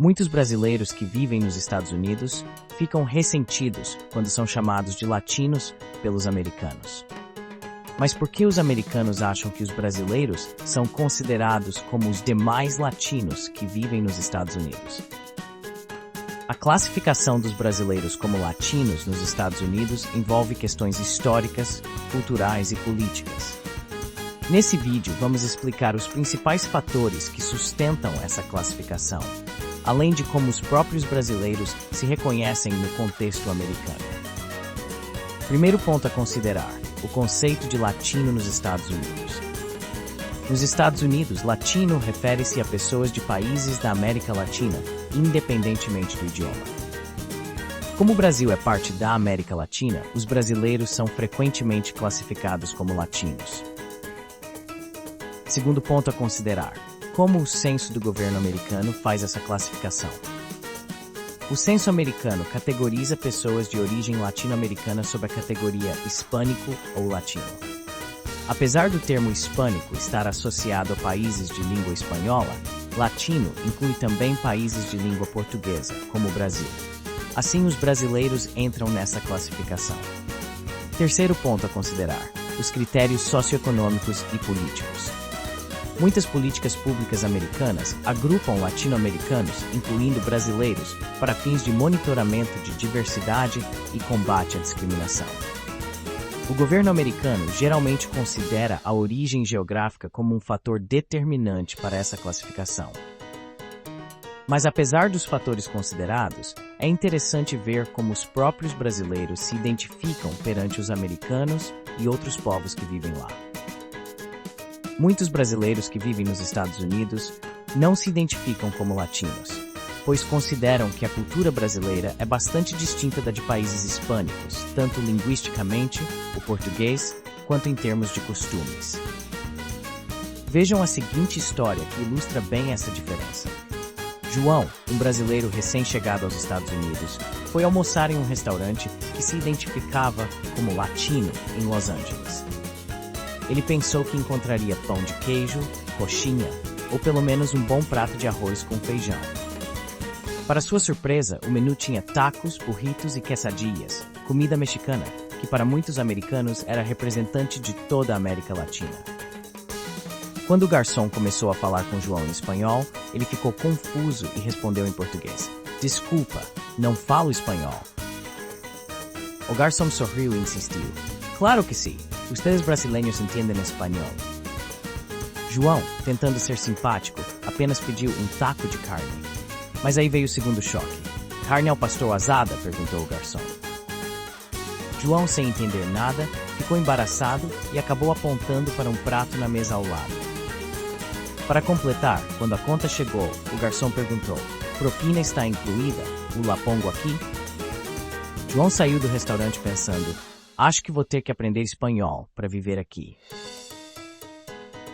Muitos brasileiros que vivem nos Estados Unidos ficam ressentidos quando são chamados de latinos pelos americanos. Mas por que os americanos acham que os brasileiros são considerados como os demais latinos que vivem nos Estados Unidos? A classificação dos brasileiros como latinos nos Estados Unidos envolve questões históricas, culturais e políticas. Nesse vídeo, vamos explicar os principais fatores que sustentam essa classificação, além de como os próprios brasileiros se reconhecem no contexto americano. Primeiro ponto a considerar: o conceito de latino nos Estados Unidos. Nos Estados Unidos, latino refere-se a pessoas de países da América Latina, independentemente do idioma. Como o Brasil é parte da América Latina, os brasileiros são frequentemente classificados como latinos. Segundo ponto a considerar: como o censo do governo americano faz essa classificação. O censo americano categoriza pessoas de origem latino-americana sob a categoria hispânico ou latino. Apesar do termo hispânico estar associado a países de língua espanhola, latino inclui também países de língua portuguesa, como o Brasil. Assim, os brasileiros entram nessa classificação. Terceiro ponto a considerar: os critérios socioeconômicos e políticos. Muitas políticas públicas americanas agrupam latino-americanos, incluindo brasileiros, para fins de monitoramento de diversidade e combate à discriminação. O governo americano geralmente considera a origem geográfica como um fator determinante para essa classificação. Mas apesar dos fatores considerados, é interessante ver como os próprios brasileiros se identificam perante os americanos e outros povos que vivem lá. Muitos brasileiros que vivem nos Estados Unidos não se identificam como latinos, pois consideram que a cultura brasileira é bastante distinta da de países hispânicos, tanto linguisticamente, o português, quanto em termos de costumes. Vejam a seguinte história que ilustra bem essa diferença. João, um brasileiro recém-chegado aos Estados Unidos, foi almoçar em um restaurante que se identificava como latino em Los Angeles. Ele pensou que encontraria pão de queijo, coxinha, ou pelo menos um bom prato de arroz com feijão. Para sua surpresa, o menu tinha tacos, burritos e quesadillas, comida mexicana, que para muitos americanos era representante de toda a América Latina. Quando o garçom começou a falar com João em espanhol, ele ficou confuso e respondeu em português: "Desculpa, não falo espanhol." O garçom sorriu e insistiu: "Claro que sim. Ustedes brasileños entendem espanhol." João, tentando ser simpático, apenas pediu um taco de carne. Mas aí veio o segundo choque. "Carne ao pastor asada?" perguntou o garçom. João, sem entender nada, ficou embaraçado e acabou apontando para um prato na mesa ao lado. Para completar, quando a conta chegou, o garçom perguntou: "Propina está incluída? O la pongo aqui?" João saiu do restaurante pensando: "Acho que vou ter que aprender espanhol para viver aqui."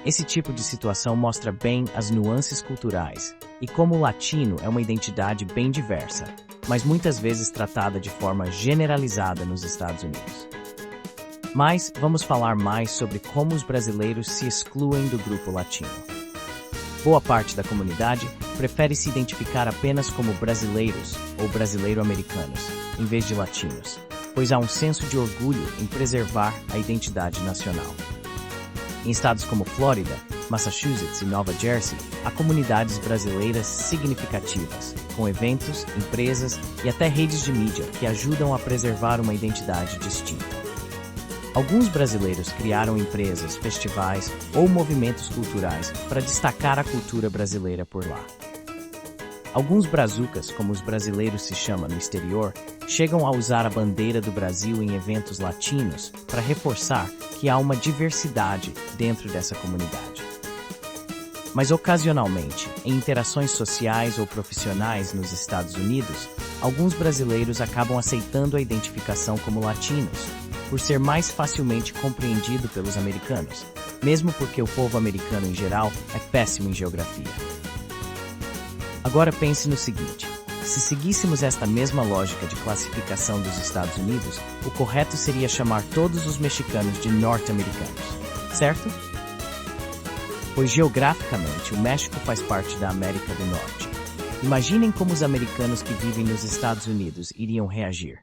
Esse tipo de situação mostra bem as nuances culturais e como o latino é uma identidade bem diversa, mas muitas vezes tratada de forma generalizada nos Estados Unidos. Mas vamos falar mais sobre como os brasileiros se excluem do grupo latino. Boa parte da comunidade prefere se identificar apenas como brasileiros ou brasileiro-americanos, em vez de latinos, pois há um senso de orgulho em preservar a identidade nacional. Em estados como Flórida, Massachusetts e Nova Jersey, há comunidades brasileiras significativas, com eventos, empresas e até redes de mídia que ajudam a preservar uma identidade distinta. Alguns brasileiros criaram empresas, festivais ou movimentos culturais para destacar a cultura brasileira por lá. Alguns brazucas, como os brasileiros se chamam no exterior, chegam a usar a bandeira do Brasil em eventos latinos para reforçar que há uma diversidade dentro dessa comunidade. Mas ocasionalmente, em interações sociais ou profissionais nos Estados Unidos, alguns brasileiros acabam aceitando a identificação como latinos, por ser mais facilmente compreendido pelos americanos, mesmo porque o povo americano em geral é péssimo em geografia. Agora pense no seguinte: se seguíssemos esta mesma lógica de classificação dos Estados Unidos, o correto seria chamar todos os mexicanos de norte-americanos, certo? Pois geograficamente o México faz parte da América do Norte. Imaginem como os americanos que vivem nos Estados Unidos iriam reagir.